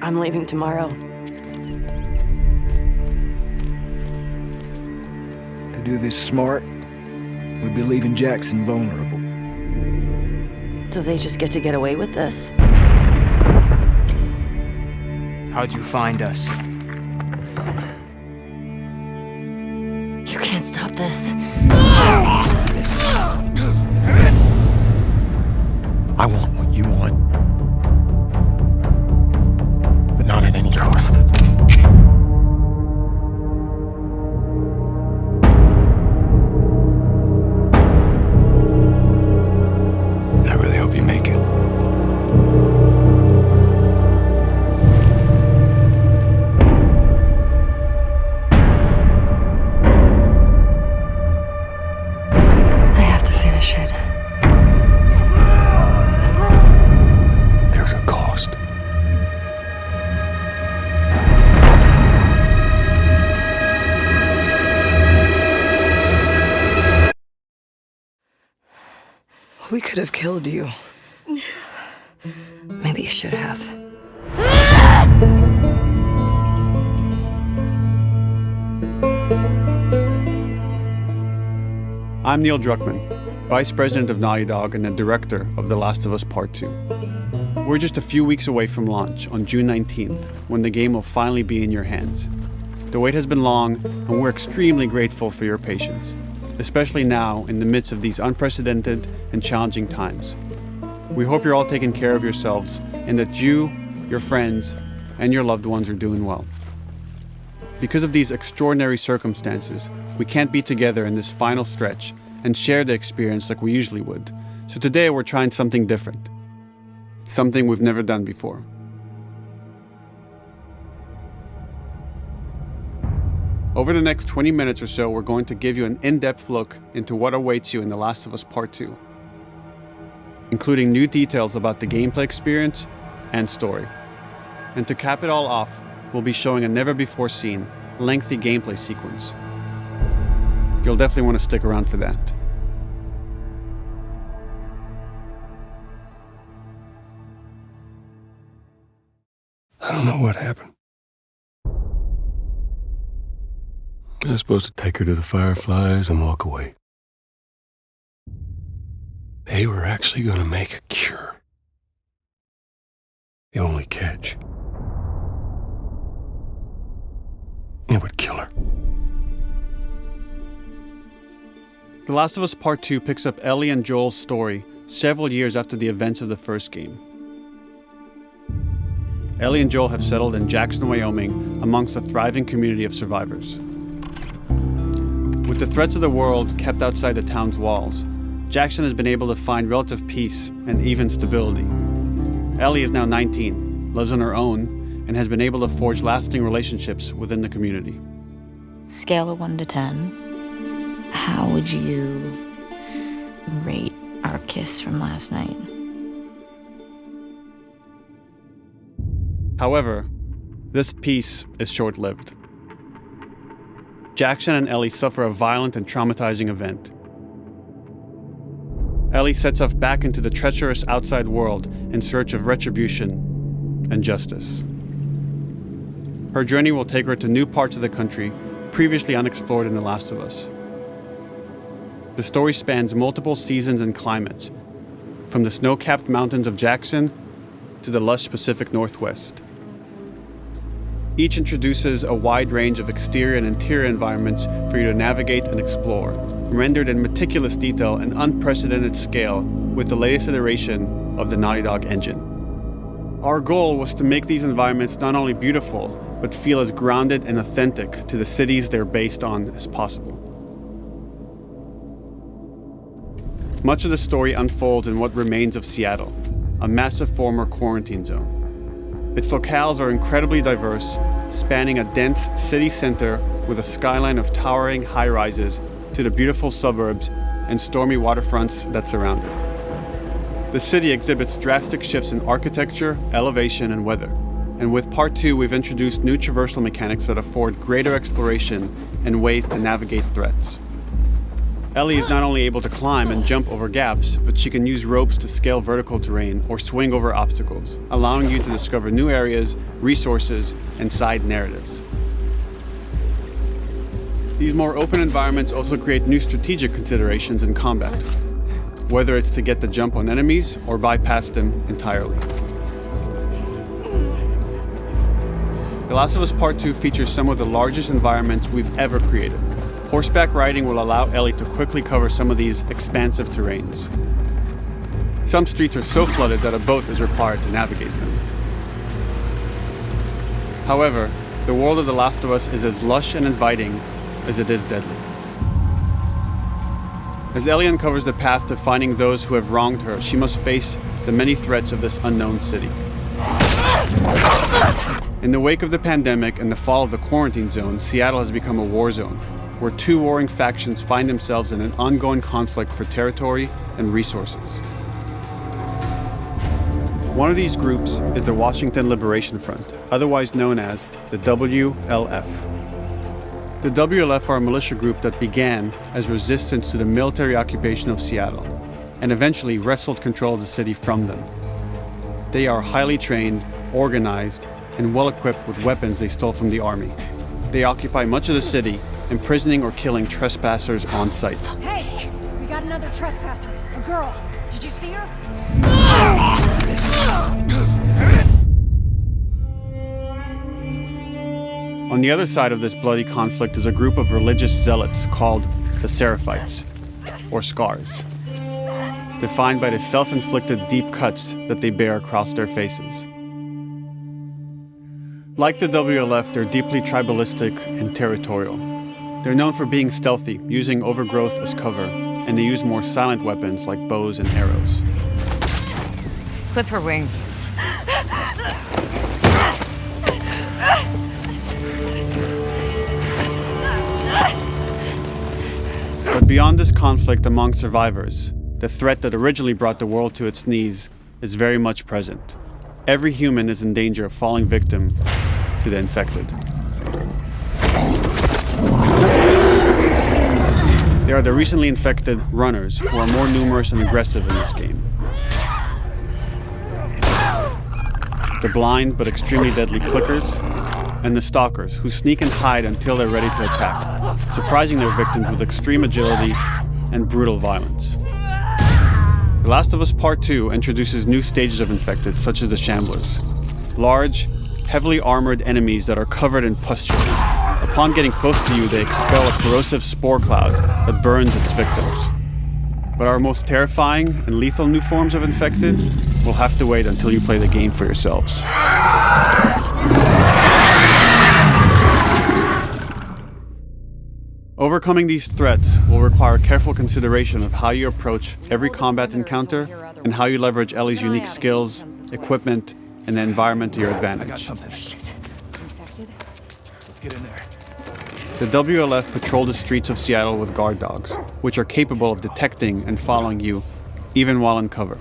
I'm leaving tomorrow. To do this smart, we'd be leaving Jackson vulnerable. Do they just get to get away with this? How'd you find us? You can't stop this. I want what you want, but not at any cost. I really hope you make it. I have to finish it. There's a cost. We could have killed you. Maybe you should have. I'm Neil Druckmann, Vice President of Naughty Dog and the Director of The Last of Us Part 2. We're just a few weeks away from launch on June 19th, when the game will finally be in your hands. The wait has been long, and we're extremely grateful for your patience, especially now in the midst of these unprecedented and challenging times. We hope you're all taking care of yourselves and that you, your friends, and your loved ones are doing well. Because of these extraordinary circumstances, we can't be together in this final stretch and share the experience like we usually would. So today we're trying something different. Something we've never done before. Over the next 20 minutes or so, we're going to give you an in-depth look into what awaits you in The Last of Us Part 2, including new details about the gameplay experience and story. And to cap it all off, we'll be showing a never-before-seen, lengthy gameplay sequence. You'll definitely want to stick around for that. I don't know what happened. I was supposed to take her to the Fireflies and walk away. They were actually going to make a cure. The only catch, it would kill her. The Last of Us Part 2 picks up Ellie and Joel's story several years after the events of the first game. Ellie and Joel have settled in Jackson, Wyoming, amongst a thriving community of survivors. With the threats of the world kept outside the town's walls, Jackson has been able to find relative peace and even stability. Ellie is now 19, lives on her own, and has been able to forge lasting relationships within the community. Scale of 1 to 10, how would you rate our kiss from last night? However, this peace is short-lived. Jackson and Ellie suffer a violent and traumatizing event. Ellie sets off back into the treacherous outside world in search of retribution and justice. Her journey will take her to new parts of the country previously unexplored in The Last of Us. The story spans multiple seasons and climates, from the snow-capped mountains of Jackson to the lush Pacific Northwest. Each introduces a wide range of exterior and interior environments for you to navigate and explore, rendered in meticulous detail and unprecedented scale with the latest iteration of the Naughty Dog engine. Our goal was to make these environments not only beautiful, but feel as grounded and authentic to the cities they're based on as possible. Much of the story unfolds in what remains of Seattle, a massive former quarantine zone. Its locales are incredibly diverse, spanning a dense city center with a skyline of towering high-rises to the beautiful suburbs and stormy waterfronts that surround it. The city exhibits drastic shifts in architecture, elevation, and weather. And with Part 2, we've introduced new traversal mechanics that afford greater exploration and ways to navigate threats. Ellie is not only able to climb and jump over gaps, but she can use ropes to scale vertical terrain or swing over obstacles, allowing you to discover new areas, resources, and side narratives. These more open environments also create new strategic considerations in combat, whether it's to get the jump on enemies or bypass them entirely. The Last of Us Part 2 features some of the largest environments we've ever created. Horseback riding will allow Ellie to quickly cover some of these expansive terrains. Some streets are so flooded that a boat is required to navigate them. However, the world of The Last of Us is as lush and inviting as it is deadly. As Ellie uncovers the path to finding those who have wronged her, she must face the many threats of this unknown city. In the wake of the pandemic and the fall of the quarantine zone, Seattle has become a war zone, where two warring factions find themselves in an ongoing conflict for territory and resources. One of these groups is the Washington Liberation Front, otherwise known as the WLF. The WLF are a militia group that began as resistance to the military occupation of Seattle, and eventually wrestled control of the city from them. They are highly trained, organized, and well-equipped with weapons they stole from the army. They occupy much of the city, imprisoning or killing trespassers on sight. Hey, we got another trespasser, a girl. Did you see her? On the other side of this bloody conflict is a group of religious zealots called the Seraphites, or Scars, defined by the self-inflicted deep cuts that they bear across their faces. Like the WLF, they're deeply tribalistic and territorial. They're known for being stealthy, using overgrowth as cover, and they use more silent weapons like bows and arrows. Clip her wings. But beyond this conflict among survivors, the threat that originally brought the world to its knees is very much present. Every human is in danger of falling victim to the infected. There are the recently infected runners, who are more numerous and aggressive in this game. The blind but extremely deadly clickers, and the stalkers, who sneak and hide until they're ready to attack, surprising their victims with extreme agility and brutal violence. The Last of Us Part 2 introduces new stages of infected, such as the Shamblers. Large, heavily armored enemies that are covered in pustule. Upon getting close to you, they expel a corrosive spore cloud that burns its victims. But our most terrifying and lethal new forms of infected will have to wait until you play the game for yourselves. Overcoming these threats will require careful consideration of how you approach every combat encounter and how you leverage Ellie's unique skills, equipment, and the environment to your advantage. The WLF patrol the streets of Seattle with guard dogs, which are capable of detecting and following you, even while in cover.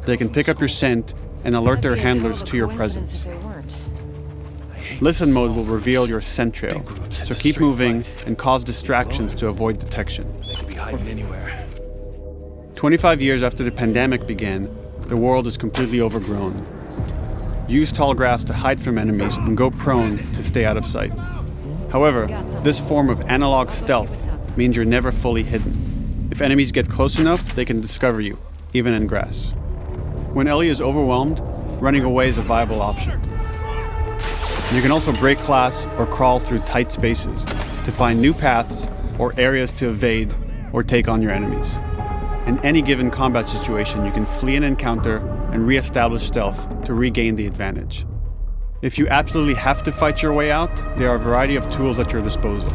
They can pick up your scent and alert their handlers to your presence. Listen mode will reveal your scent trail, so keep moving and cause distractions to avoid detection. 25 years after the pandemic began, the world is completely overgrown. Use tall grass to hide from enemies and go prone to stay out of sight. However, this form of analog stealth means you're never fully hidden. If enemies get close enough, they can discover you, even in grass. When Ellie is overwhelmed, running away is a viable option. You can also break glass or crawl through tight spaces to find new paths or areas to evade or take on your enemies. In any given combat situation, you can flee an encounter and re-establish stealth to regain the advantage. If you absolutely have to fight your way out, there are a variety of tools at your disposal.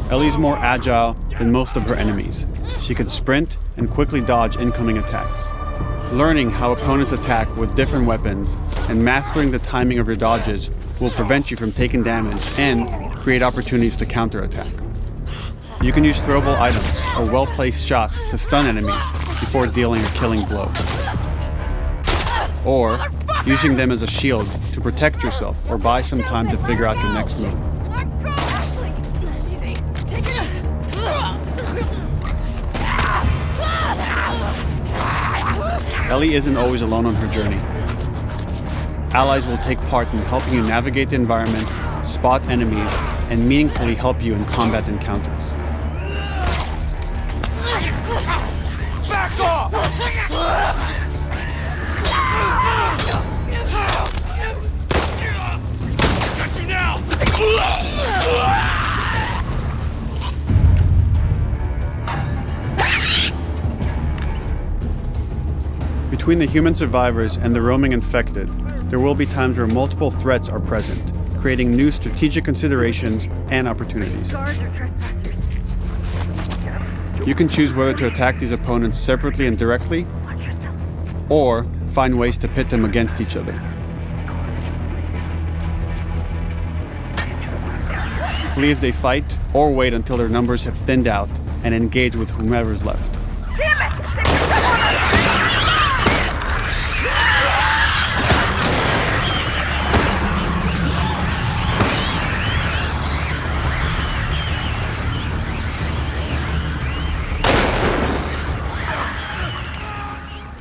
Ellie's more agile than most of her enemies. She can sprint and quickly dodge incoming attacks. Learning how opponents attack with different weapons and mastering the timing of your dodges will prevent you from taking damage and create opportunities to counterattack. You can use throwable items or well-placed shots to stun enemies before dealing a killing blow. Or using them as a shield to protect yourself or buy some time to figure out your next move. Ellie isn't always alone on her journey. Allies will take part in helping you navigate the environments, spot enemies, and meaningfully help you in combat encounters. Back off! Got you now! Between the human survivors and the roaming infected, there will be times where multiple threats are present, creating new strategic considerations and opportunities. You can choose whether to attack these opponents separately and directly, or find ways to pit them against each other. Flee as they fight, or wait until their numbers have thinned out and engage with whomever's left.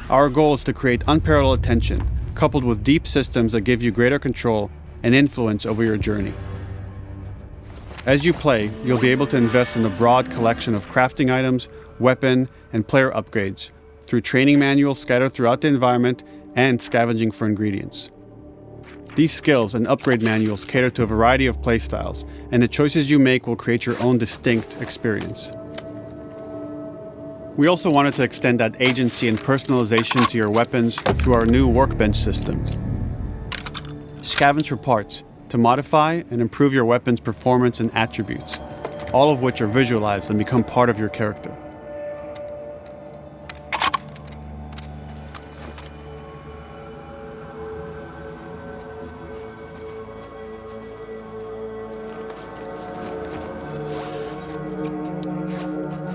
Our goal is to create unparalleled tension, coupled with deep systems that give you greater control and influence over your journey. As you play, you'll be able to invest in a broad collection of crafting items, weapon, and player upgrades through training manuals scattered throughout the environment and scavenging for ingredients. These skills and upgrade manuals cater to a variety of playstyles, and the choices you make will create your own distinct experience. We also wanted to extend that agency and personalization to your weapons through our new workbench system. Scavenge for parts to modify and improve your weapon's performance and attributes, all of which are visualized and become part of your character.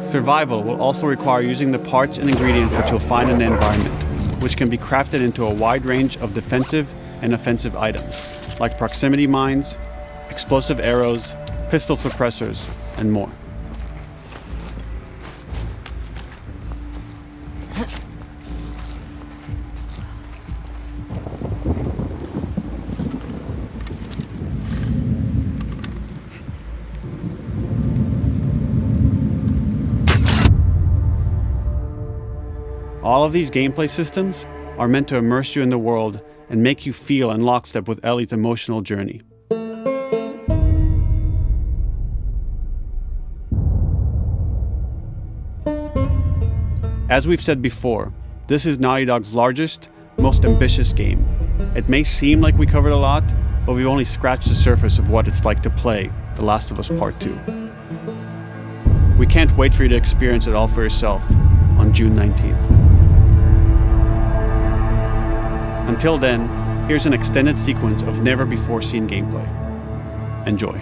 Survival will also require using the parts and ingredients that you'll find in the environment, which can be crafted into a wide range of defensive and offensive items, like proximity mines, explosive arrows, pistol suppressors, and more. All of these gameplay systems are meant to immerse you in the world and make you feel in lockstep with Ellie's emotional journey. As we've said before, this is Naughty Dog's largest, most ambitious game. It may seem like we covered a lot, but we've only scratched the surface of what it's like to play The Last of Us Part 2. We can't wait for you to experience it all for yourself on June 19th. Until then, here's an extended sequence of never-before-seen gameplay. Enjoy.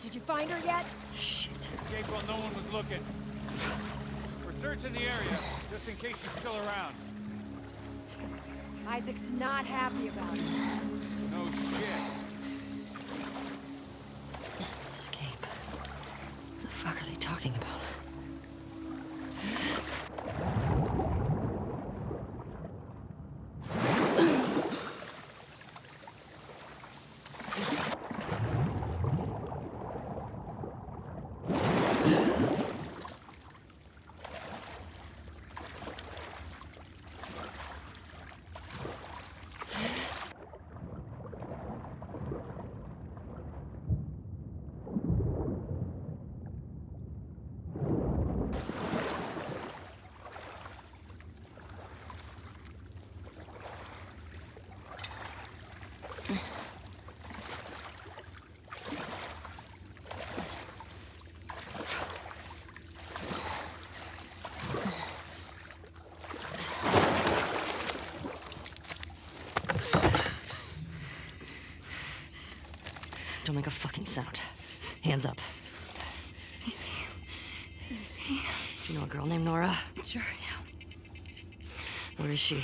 Did you find her yet? Shit. Escape while no one was looking. We're searching the area, just in case she's still around. Isaac's not happy about it. No shit. Escape. What the fuck are they talking about? Don't make a fucking sound. Hands up. Easy. Do you know a girl named Nora? Sure, yeah. Where is she?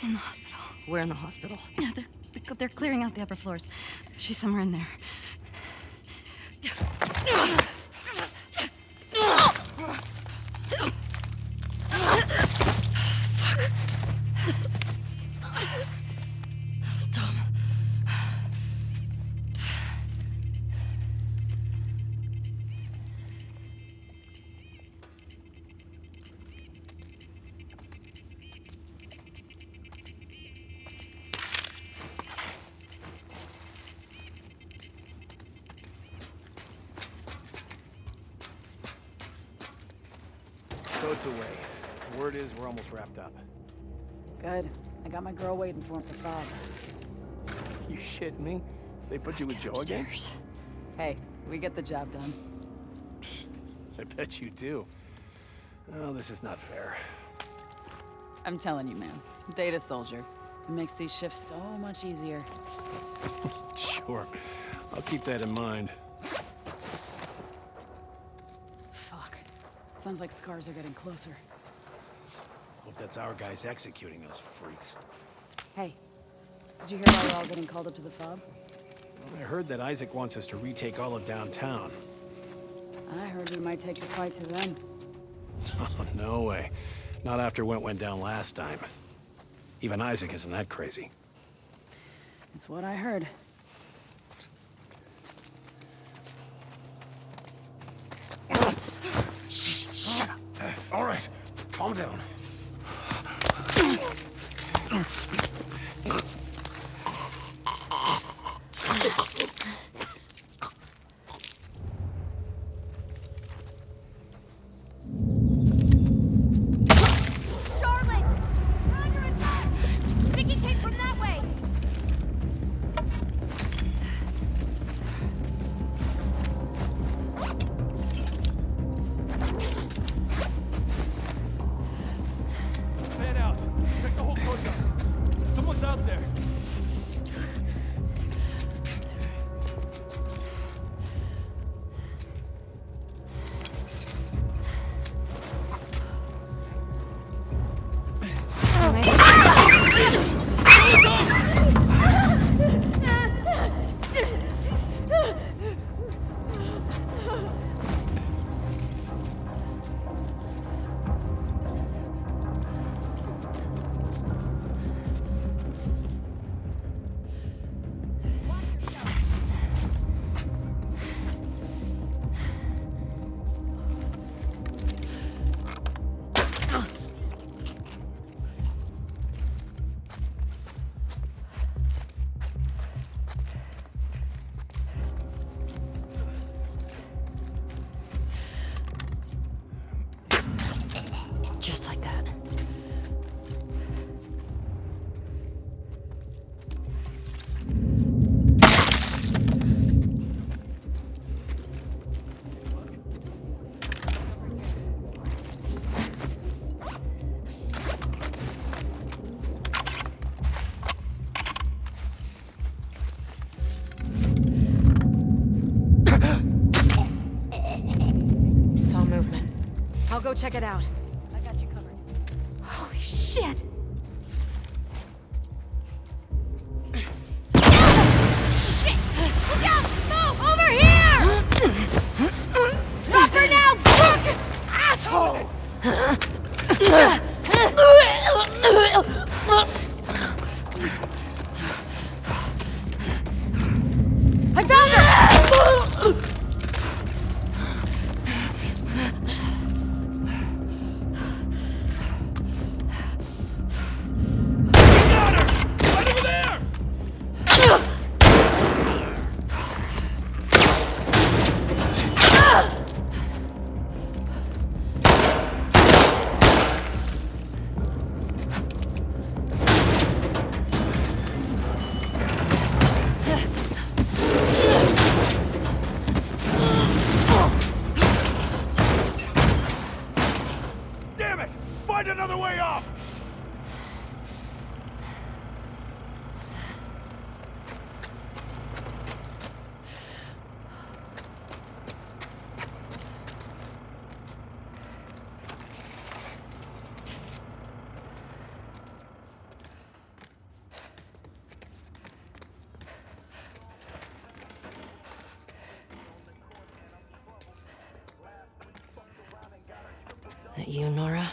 In the hospital. Where in the hospital? Yeah, they're clearing out the upper floors. She's somewhere in there. That was dumb. Boat's away. Word is we're almost wrapped up. Good. I got my girl waiting for him for Bob. You shit me? They put you with Joe again? Upstairs. Hey, we get the job done. I bet you do. Oh, this is not fair. I'm telling you, man. Data soldier. It makes these shifts so much easier. Sure. I'll keep that in mind. Fuck. Sounds like scars are getting closer. Hope that's our guys executing those freaks. Hey, did you hear why we're all getting called up to the fob? I heard that Isaac wants us to retake all of downtown. I heard we might take the fight to them. Oh, no way. Not after what went down last time. Even Isaac isn't that crazy. It's what I heard. Shut up. All right, calm down. Fan out. Check the whole coast out. Someone's out there. Just like that. Saw movement. I'll go check it out. I got you covered. Holy shit! Shit! Look out! Move! Over here! Drop her now, crook! Asshole! I found her! That you, Nora?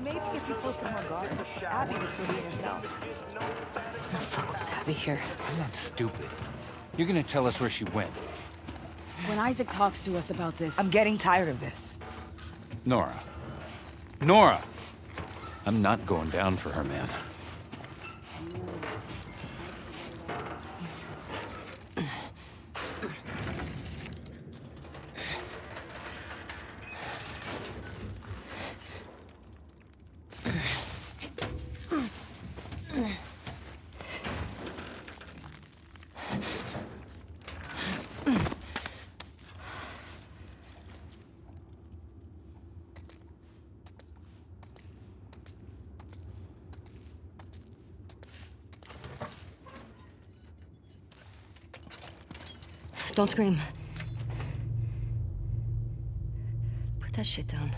Maybe if you posted more guards, Abby would still be herself. When the fuck was Abby here? I'm not stupid. You're gonna tell us where she went. When Isaac talks to us about this... I'm getting tired of this. Nora. Nora! I'm not going down for her, man. Don't scream. Put that shit down.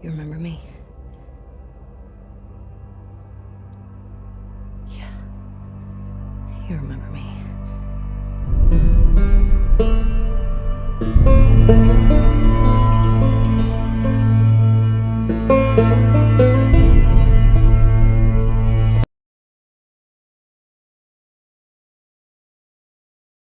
You remember me? Yeah. You remember me.